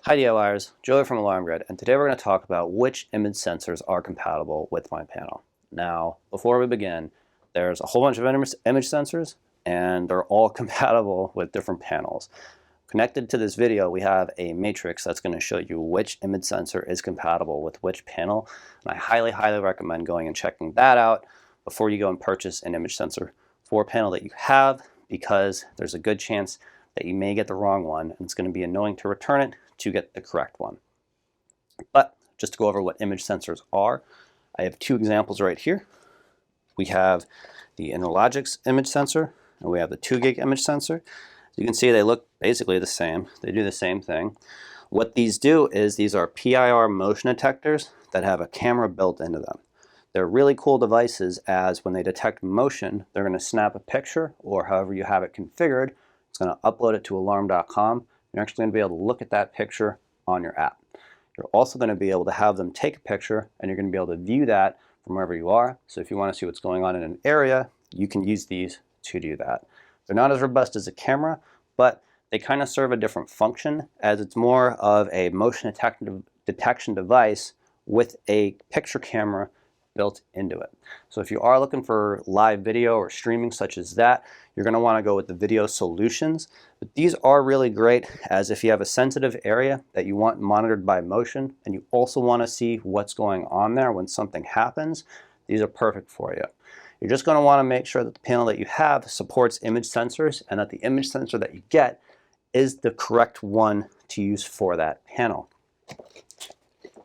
Hi DIYers, Joey from Alarm Grid, and today we're going to talk about which image sensors are compatible with my panel. Now, before we begin, there's a whole bunch of image sensors, and they're all compatible with different panels. Connected to this video, we have a matrix that's going to show you which image sensor is compatible with which panel, and I highly recommend going and checking that out before you go and purchase an image sensor for a panel that you have, because there's a good chance that you may get the wrong one, and it's going to be annoying to return it to get the correct one. But just to go over what image sensors are, I have two examples right here. We have the Interlogix image sensor, and we have the 2 gig image sensor. As you can see, they look basically the same. They do the same thing. What these do is these are PIR motion detectors that have a camera built into them. They're really cool devices, as when they detect motion, they're going to snap a picture, or however you have it configured. It's going to upload it to alarm.com. You're actually going to be able to look at that picture on your app. You're also going to be able to have them take a picture, and you're going to be able to view that from wherever you are. So if you want to see what's going on in an area, you can use these to do that. They're not as robust as a camera, but they kind of serve a different function, as it's more of a motion detection device with a picture camera built into it. So if you are looking for live video or streaming such as that, you're going to want to go with the video solutions. But these are really great, as if you have a sensitive area that you want monitored by motion, and you also want to see what's going on there when something happens, these are perfect for you. You're just going to want to make sure that the panel that you have supports image sensors, and that the image sensor that you get is the correct one to use for that panel.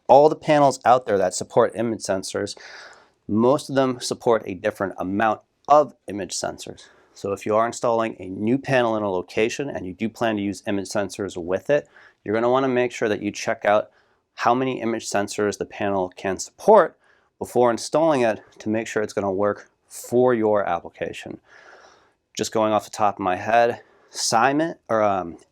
All the panels out there that support image sensors, most of them support a different amount of image sensors. So if you are installing a new panel in a location and you do plan to use image sensors with it, you're going to want to make sure that you check out how many image sensors the panel can support before installing it, to make sure it's going to work for your application. Just going off the top of my head, Simon or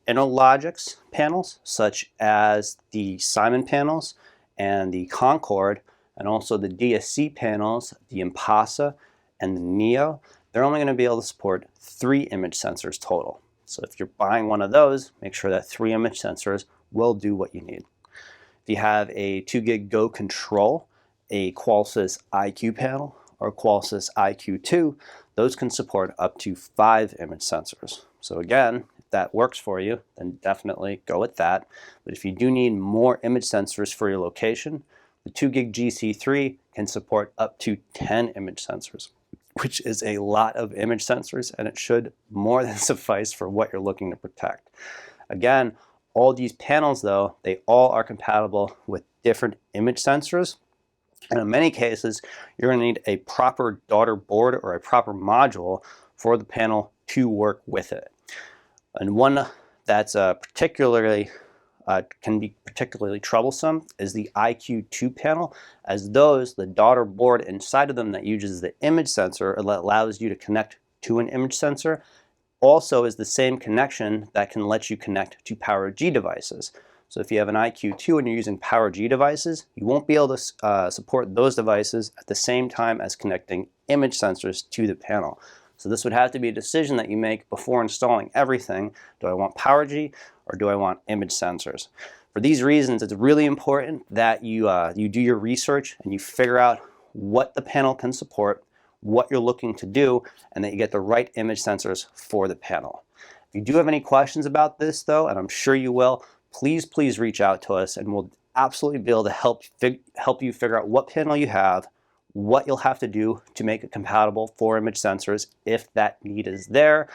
Interlogix panels, such as the Simon panels and the Concord, and also the DSC panels, the Impasa and the Neo, they're only going to be able to support 3 image sensors total. So if you're buying one of those, make sure that 3 image sensors will do what you need. If you have a 2 gig Go Control, a Qualsys IQ panel, or Qualsys IQ2, those can support up to 5 image sensors. So again, if that works for you, then definitely go with that. But if you do need more image sensors for your location, the 2 gig GC3 can support up to 10 image sensors, which is a lot of image sensors, and it should more than suffice for what you're looking to protect. Again, all these panels though, they all are compatible with different image sensors. And in many cases, you're going to need a proper daughter board or a proper module for the panel to work with it. And one that's can be particularly troublesome is the IQ2 panel, as those, the daughter board inside of them that uses the image sensor, that allows you to connect to an image sensor, also is the same connection that can let you connect to PowerG devices. So if you have an IQ2 and you're using PowerG devices, you won't be able to support those devices at the same time as connecting image sensors to the panel. So this would have to be a decision that you make before installing everything. Do I want PowerG or do I want image sensors? For these reasons, it's really important that you do your research and you figure out what the panel can support, what you're looking to do, and that you get the right image sensors for the panel. If you do have any questions about this though, and I'm sure you will, please reach out to us, and we'll absolutely be able to help you figure out what panel you have, what you'll have to do to make it compatible for image sensors if that need is there,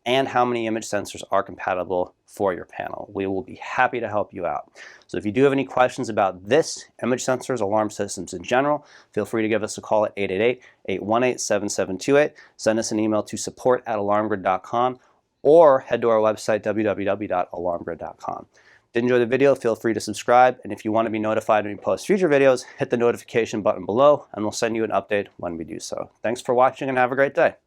and how many image sensors are compatible for your panel. We will be happy to help you out. So if you do have any questions about this, image sensors, alarm systems in general, feel free to give us a call at 888-818-7728. Send us an email to support@alarmgrid.com, or head to our website, www.alarmgrid.com. Did you enjoy the video? Feel free to subscribe, and if you want to be notified when we post future videos, hit the notification button below, and we'll send you an update when we do so. Thanks for watching, and have a great day.